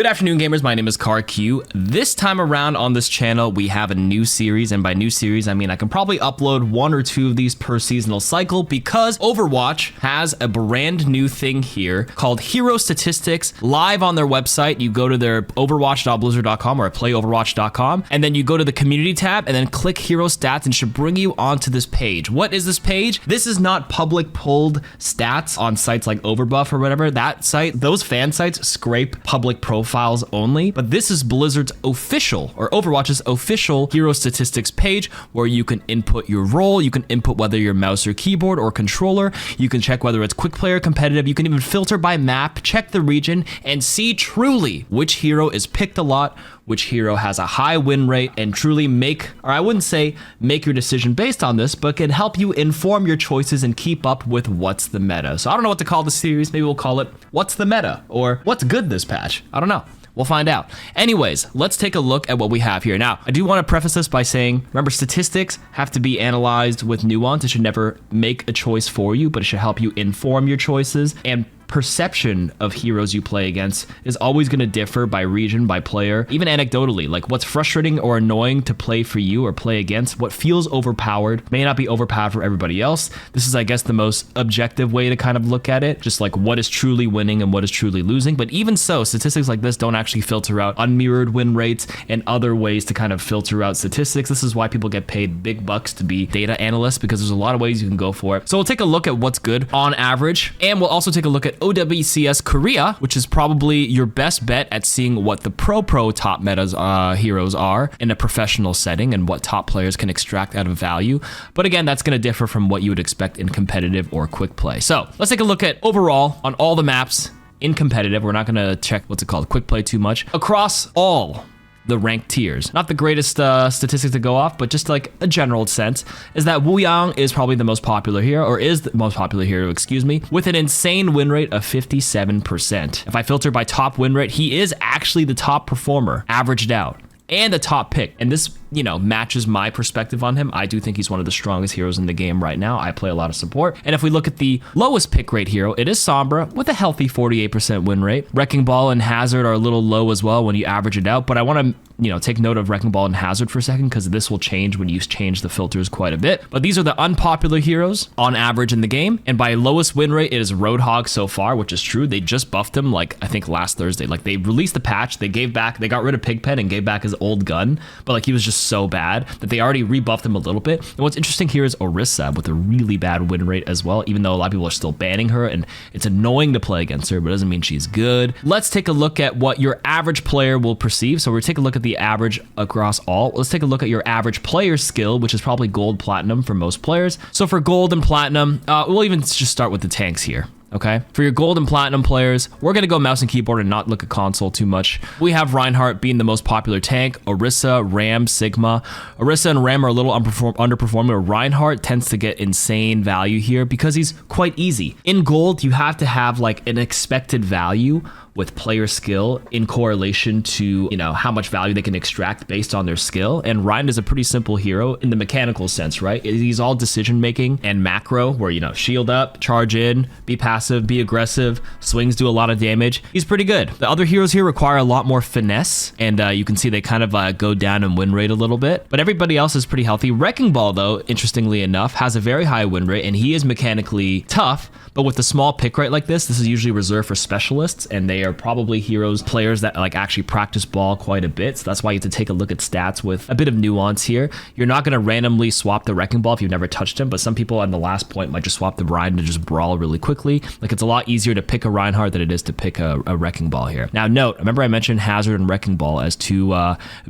Good afternoon, gamers. My name is KarQ. This time around on this channel, we have a new series, and by new series, I mean I can probably upload 1 or 2 of these per seasonal cycle because Overwatch has a brand new thing here called Hero Statistics live on their website. You go to their overwatch.blizzard.com or playoverwatch.com, and then you go to the community tab and then click Hero Stats, and it should bring you onto this page. What is this page? This is not public pulled stats on sites like Overbuff or whatever. That site, those fan sites scrape public profiles only, but this is Blizzard's official, or Overwatch's official Hero Statistics page where you can input your role, you can input whether you're mouse or keyboard or controller, you can check whether it's quick player, competitive, you can even filter by map, check the region, and see truly which hero is picked a lot, which hero has a high win rate, and truly make, or I wouldn't say make your decision based on this, but can help you inform your choices and keep up with what's the meta. So I don't know what to call this series. Maybe we'll call it What's the Meta, or What's Good This Patch. I don't know. We'll find out. Anyways, let's take a look at what we have here. Now, I do want to preface this by saying, remember, statistics have to be analyzed with nuance. It should never make a choice for you, but it should help you inform your choices, and perception of heroes you play against is always going to differ by region, by player, even anecdotally. Like, what's frustrating or annoying to play for you or play against, what feels overpowered may not be overpowered for everybody else. This is, I guess, the most objective way to kind of look at it, just like what is truly winning and what is truly losing. But even so, statistics like this don't actually filter out unmirrored win rates and other ways to kind of filter out statistics. This is why people get paid big bucks to be data analysts, because there's a lot of ways you can go for it. So we'll take a look at what's good on average, and we'll also take a look at OWCS Korea, which is probably your best bet at seeing what the pro top metas heroes are in a professional setting and what top players can extract out of value. But again, that's going to differ from what you would expect in competitive or quick play. So let's take a look at overall on all the maps in competitive. We're not going to check what's it called, quick play too much, across all the ranked tiers. Not the greatest statistics to go off, but just like a general sense is that Wuyang is probably the most popular hero, or is the most popular hero, excuse me, with an insane win rate of 57%. If I filter by top win rate, he is actually the top performer, averaged out, and the top pick. And this, you know, matches my perspective on him. I do think he's one of the strongest heroes in the game right now. I play a lot of support. And if we look at the lowest pick rate hero, it is Sombra with a healthy 48% win rate. Wrecking Ball and Hazard are a little low as well when you average it out, but I want to, you know, take note of Wrecking Ball and Hazard for a second, because this will change when you change the filters quite a bit. But these are the unpopular heroes on average in the game. And by lowest win rate, it is Roadhog so far, which is true. They just buffed him, like, I think last Thursday. Like, they released the patch, they got rid of Pigpen and gave back his old gun, but like he was just so bad that they already rebuffed him a little bit. And what's interesting here is Orisa with a really bad win rate as well, even though a lot of people are still banning her, and it's annoying to play against her, but it doesn't mean she's good. Let's take a look at what your average player will perceive. So we're taking a look at the average across all. Let's take a look at your average player skill, which is probably gold, platinum for most players. So for gold and platinum, we'll even just start with the tanks here. Okay, for your gold and platinum players, we're gonna go mouse and keyboard and not look at console too much. We have Reinhardt being the most popular tank, Orisa, Ram, Sigma. Orisa and Ram are a little underperforming, but Reinhardt tends to get insane value here because he's quite easy. In gold, you have to have like an expected value with player skill in correlation to, you know, how much value they can extract based on their skill. And Ryan is a pretty simple hero in the mechanical sense, right? He's all decision making and macro, where, you know, shield up, charge in, be passive, be aggressive, swings do a lot of damage. He's pretty good. The other heroes here require a lot more finesse, and you can see they kind of go down in win rate a little bit, but everybody else is pretty healthy. Wrecking Ball, though, interestingly enough, has a very high win rate, and he is mechanically tough, but with a small pick rate like this is usually reserved for specialists, and they are probably players that like actually practice ball quite a bit. So that's why you have to take a look at stats with a bit of nuance here. You're not going to randomly swap the Wrecking Ball if you've never touched him, but some people on the last point might just swap the Ryan to just brawl really quickly. Like, it's a lot easier to pick a Reinhardt than it is to pick a Wrecking Ball here. Now note, remember I mentioned Hazard and Wrecking Ball as two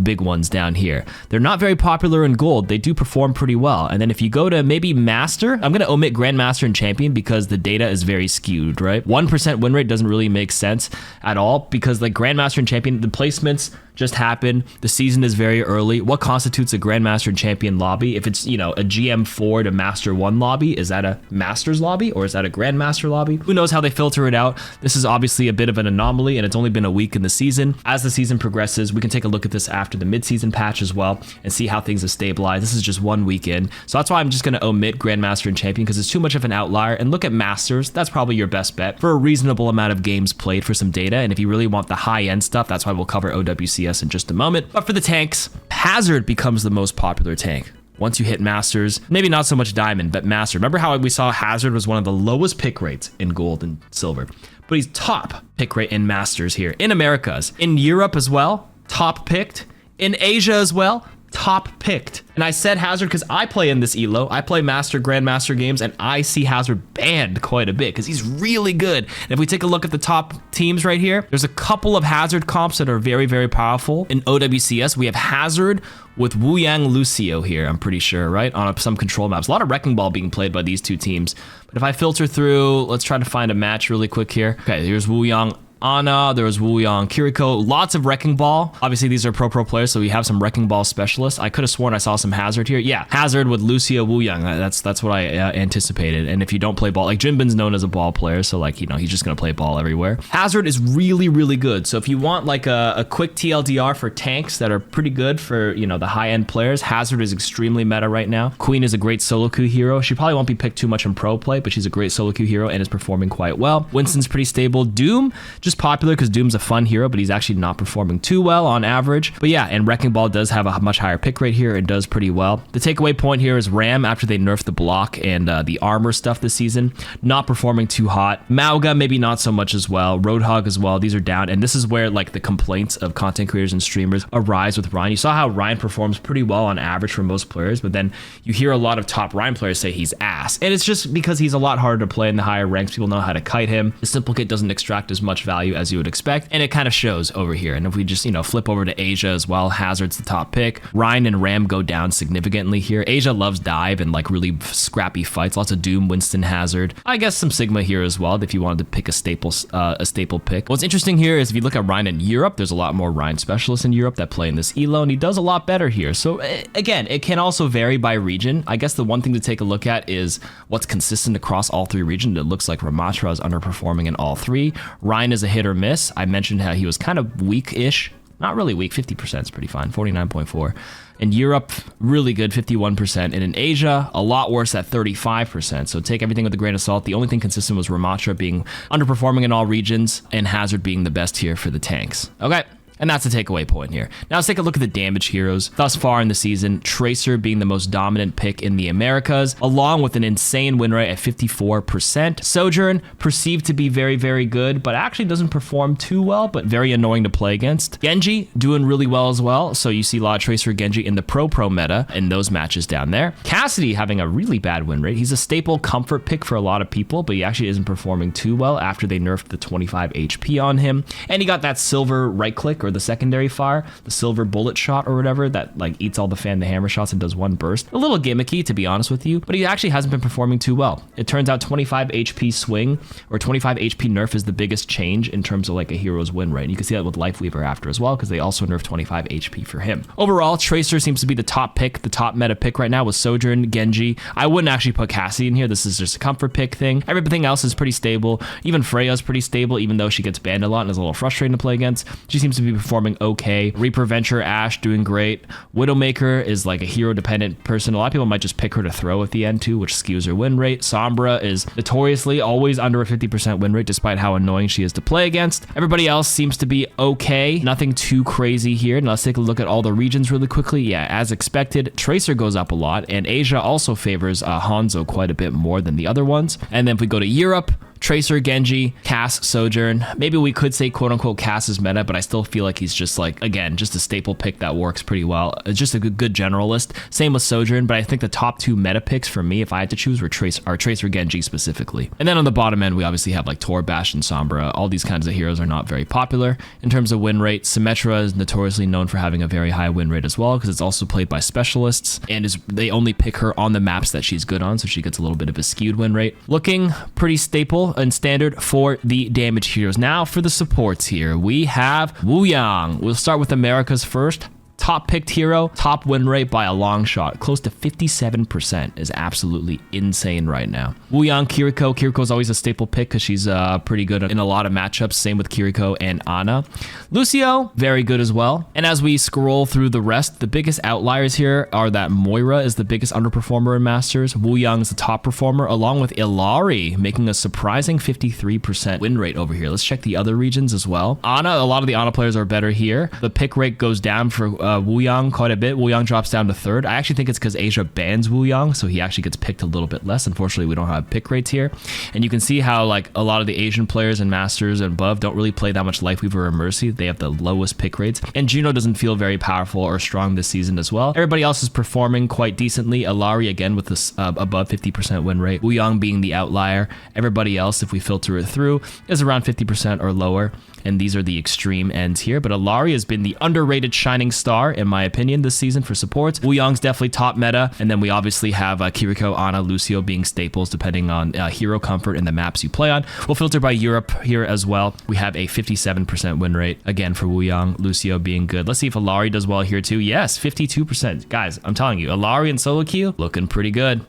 big ones down here. They're not very popular in gold. They do perform pretty well. And then if you go to maybe Master, I'm going to omit Grandmaster and Champion because the data is very skewed, right? 1% win rate doesn't really make sense at all, because like Grandmaster and Champion, the placements just happened. The season is very early. What constitutes a Grandmaster and Champion lobby? If it's, you know, a GM4 to Master 1 lobby, is that a Masters lobby or is that a Grandmaster lobby? Who knows how they filter it out? This is obviously a bit of an anomaly, and it's only been a week in the season. As the season progresses, we can take a look at this after the mid-season patch as well and see how things have stabilized. This is just 1 week in, so that's why I'm just going to omit Grandmaster and Champion because it's too much of an outlier, and look at Masters. That's probably your best bet for a reasonable amount of games played for some some data. And if you really want the high-end stuff, that's why we'll cover OWCS in just a moment. But for the tanks, Hazard becomes the most popular tank. Once you hit Masters, maybe not so much Diamond, but Master. Remember how we saw Hazard was one of the lowest pick rates in Gold and Silver, but he's top pick rate in Masters here, in Americas, in Europe as well, top picked, in Asia as well, top picked. And I said Hazard because I play in this ELO. I play Master, Grandmaster games, and I see Hazard banned quite a bit because he's really good. And if we take a look at the top teams right here, there's a couple of Hazard comps that are very, very powerful. In OWCS, we have Hazard with Wu Yang Lucio here, I'm pretty sure, right? On some control maps. A lot of Wrecking Ball being played by these two teams. But if I filter through, let's try to find a match really quick here. Okay, here's Wu Yang Ana, there was Wu Yang Kiriko, lots of Wrecking Ball. Obviously, these are pro players, so we have some Wrecking Ball specialists. I could have sworn I saw some Hazard here. Yeah, Hazard with Lucio Wu Yang. That's what I anticipated. And if you don't play ball, like Jinbin's known as a ball player, so like, you know, he's just gonna play ball everywhere. Hazard is really, really good. So if you want like a quick TLDR for tanks that are pretty good for, you know, the high-end players, Hazard is extremely meta right now. Queen is a great solo queue hero. She probably won't be picked too much in pro play, but she's a great solo queue hero and is performing quite well. Winston's pretty stable. Doom, just popular because Doom's a fun hero, but he's actually not performing too well on average. But yeah, and Wrecking Ball does have a much higher pick rate here and does pretty well. The takeaway point here is Ram, after they nerfed the block and the armor stuff this season, not performing too hot. Mauga maybe not so much as well. Roadhog as well. These are down, and this is where like the complaints of content creators and streamers arise with Ryan. You saw how Ryan performs pretty well on average for most players, but then you hear a lot of top Ryan players say he's ass, and it's just because he's a lot harder to play in the higher ranks. People know how to kite him. The simple kit doesn't extract as much value as you would expect, and it kind of shows over here. And if we just, you know, flip over to Asia as well, Hazard's the top pick. Ryan and Ram go down significantly here. Asia loves dive and like really scrappy fights. Lots of Doom, Winston, Hazard. I guess some Sigma here as well if you wanted to pick a staple pick. What's interesting here is if you look at Ryan in Europe, there's a lot more Ryan specialists in Europe that play in this ELO, and he does a lot better here. So again, it can also vary by region. I guess the one thing to take a look at is what's consistent across all three regions. It looks like Ramatra is underperforming in all three. Ryan is a hit or miss. I mentioned how he was kind of weak-ish. Not really weak, 50% is pretty fine, 49.4. In Europe, really good, 51%. And in Asia, a lot worse at 35%. So take everything with a grain of salt. The only thing consistent was Ramatra being underperforming in all regions and Hazard being the best here for the tanks. Okay. And that's the takeaway point here. Now let's take a look at the damage heroes thus far in the season. Tracer being the most dominant pick in the Americas, along with an insane win rate at 54%. Sojourn, perceived to be very, very good, but actually doesn't perform too well, but very annoying to play against. Genji, doing really well as well. So you see a lot of Tracer Genji in the pro meta in those matches down there. Cassidy having a really bad win rate. He's a staple comfort pick for a lot of people, but he actually isn't performing too well after they nerfed the 25 HP on him. And he got that silver right click, or the secondary fire, the silver bullet shot or whatever that like eats all the fan the hammer shots and does one burst. A little gimmicky, to be honest with you, but he actually hasn't been performing too well. It turns out 25 HP swing or 25 HP nerf is the biggest change in terms of like a hero's win rate. And you can see that with Lifeweaver after as well, because they also nerfed 25 HP for him. Overall, Tracer seems to be the top pick, the top meta pick right now with Sojourn, Genji. I wouldn't actually put Cassie in here. This is just a comfort pick thing. Everything else is pretty stable. Even Freya's pretty stable, even though she gets banned a lot and is a little frustrating to play against. She seems to be performing okay. Reaper Venture, Ashe doing great. Widowmaker is like a hero dependent person. A lot of people might just pick her to throw at the end too, which skews her win rate. Sombra is notoriously always under a 50% win rate despite how annoying she is to play against. Everybody else seems to be okay. Nothing too crazy here. Now let's take a look at all the regions really quickly. Yeah, as expected, Tracer goes up a lot, and Asia also favors Hanzo quite a bit more than the other ones. And then if we go to Europe, Tracer, Genji, Cass, Sojourn. Maybe we could say quote-unquote Cass is meta, but I still feel like he's just like, again, just a staple pick that works pretty well. It's just a good generalist. Same with Sojourn, but I think the top two meta picks for me, if I had to choose, were Tracer, Genji specifically. And then on the bottom end, we obviously have like Tor, Bash, and Sombra. All these kinds of heroes are not very popular. In terms of win rate, Symmetra is notoriously known for having a very high win rate as well, because it's also played by specialists, and they only pick her on the maps that she's good on, so she gets a little bit of a skewed win rate. Looking pretty staple and standard for the damage heroes. Now for the supports here, we have Wu Yang. We'll start with America's first. top picked hero, top win rate by a long shot. Close to 57% is absolutely insane right now. Wuyang, Kiriko. Kiriko's always a staple pick because she's pretty good in a lot of matchups. Same with Kiriko and Ana. Lucio, very good as well. And as we scroll through the rest, the biggest outliers here are that Moira is the biggest underperformer in Masters. Wuyang is the top performer, along with Illari, making a surprising 53% win rate over here. Let's check the other regions as well. Ana, a lot of the Ana players are better here. The pick rate goes down for Wuyang quite a bit. Wuyang drops down to third. I actually think it's because Asia bans Wuyang, so he actually gets picked a little bit less. Unfortunately, we don't have pick rates here. And you can see how like a lot of the Asian players in Masters and above don't really play that much Lifeweaver or Mercy. They have the lowest pick rates. And Juno doesn't feel very powerful or strong this season as well. Everybody else is performing quite decently. Illari, again, with this above 50% win rate. Wuyang being the outlier. Everybody else, if we filter it through, is around 50% or lower. And these are the extreme ends here. But Illari has been the underrated shining star, in my opinion, this season for supports. Wuyang's definitely top meta. And then we obviously have Kiriko, Ana, Lucio being staples, depending on hero comfort and the maps you play on. We'll filter by Europe here as well. We have a 57% win rate, again, for Wuyang, Lucio being good. Let's see if Illari does well here too. Yes, 52%. Guys, I'm telling you, Illari and solo queue looking pretty good.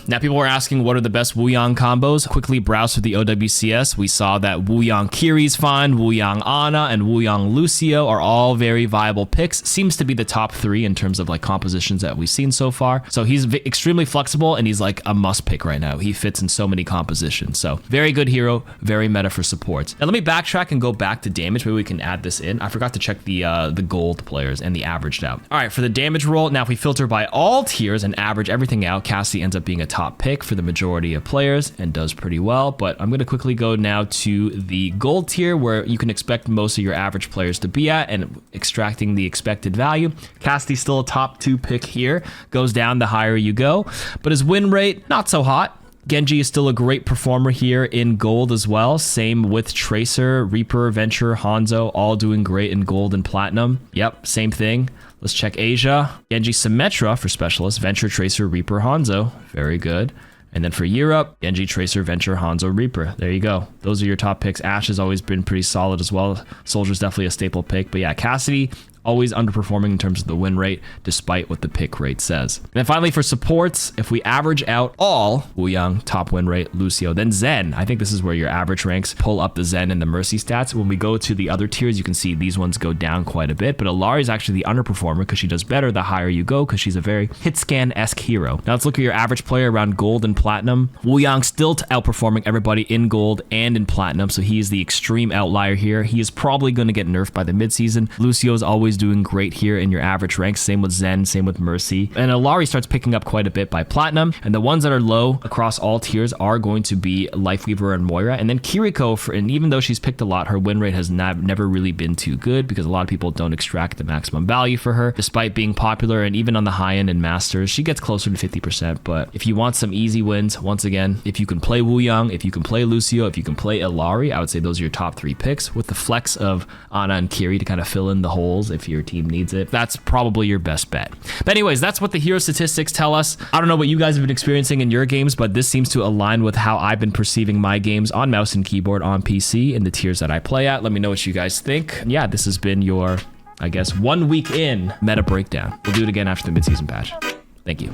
Now, people were asking what are the best Wuyang combos. Quickly browse through the OWCS. We saw that Wuyang Kiri's fine, Wuyang Ana and Wuyang Lucio are all very viable picks. Seems to be the top three in terms of like compositions that we've seen so far. So he's extremely flexible and he's like a must pick right now. He fits in so many compositions. So very good hero, very meta for supports. Now let me backtrack and go back to damage. Maybe we can add this in. I forgot to check the gold players and the averaged out. All right, for the damage roll, now if we filter by all tiers and average everything out, Cassie ends up being a top pick for the majority of players and does pretty well. But I'm going to quickly go now to the gold tier where you can expect most of your average players to be at and extracting the expected value. Cassie's still a top 2 pick here. Goes down the higher you go. But his win rate, not so hot. Genji is still a great performer here in gold as well. Same with Tracer, Reaper, Venture, Hanzo, all doing great in gold and platinum. Yep, same thing. Let's check Asia. Genji Symmetra for specialists, Venture, Tracer, Reaper, Hanzo. Very good. And then for Europe, Genji, Tracer, Venture, Hanzo, Reaper. There you go. Those are your top picks. Ashe has always been pretty solid as well. Soldier's definitely a staple pick. But yeah, Cassidy, always underperforming in terms of the win rate, despite what the pick rate says. And then finally for supports, if we average out all, Wuyang, top win rate, Lucio, then Zen. I think this is where your average ranks pull up the Zen and the Mercy stats. When we go to the other tiers, you can see these ones go down quite a bit, but Illari is actually the underperformer because she does better the higher you go because she's a very hit scan-esque hero. Now let's look at your average player around gold and platinum. Wuyang still outperforming everybody in gold and in platinum, so he is the extreme outlier here. He is probably going to get nerfed by the midseason. Lucio is always doing great here in your average ranks. Same with Zen, same with Mercy. And Illari starts picking up quite a bit by platinum. And the ones that are low across all tiers are going to be Lifeweaver and Moira. And then Kiriko, and even though she's picked a lot, her win rate has never really been too good because a lot of people don't extract the maximum value for her, despite being popular. And even on the high end in Masters, she gets closer to 50%. But if you want some easy wins, once again, if you can play Wuyang, if you can play Lucio, if you can play Illari, I would say those are your top 3 picks with the flex of Ana and Kiri to kind of fill in the holes if your team needs it. That's probably your best bet. But anyways, that's what the hero statistics tell us. I don't know what you guys have been experiencing in your games, but this seems to align with how I've been perceiving my games on mouse and keyboard on PC in the tiers that I play at. Let me know what you guys think. And yeah, this has been your, I guess, 1 week in meta breakdown. We'll do it again after the midseason patch. Thank you.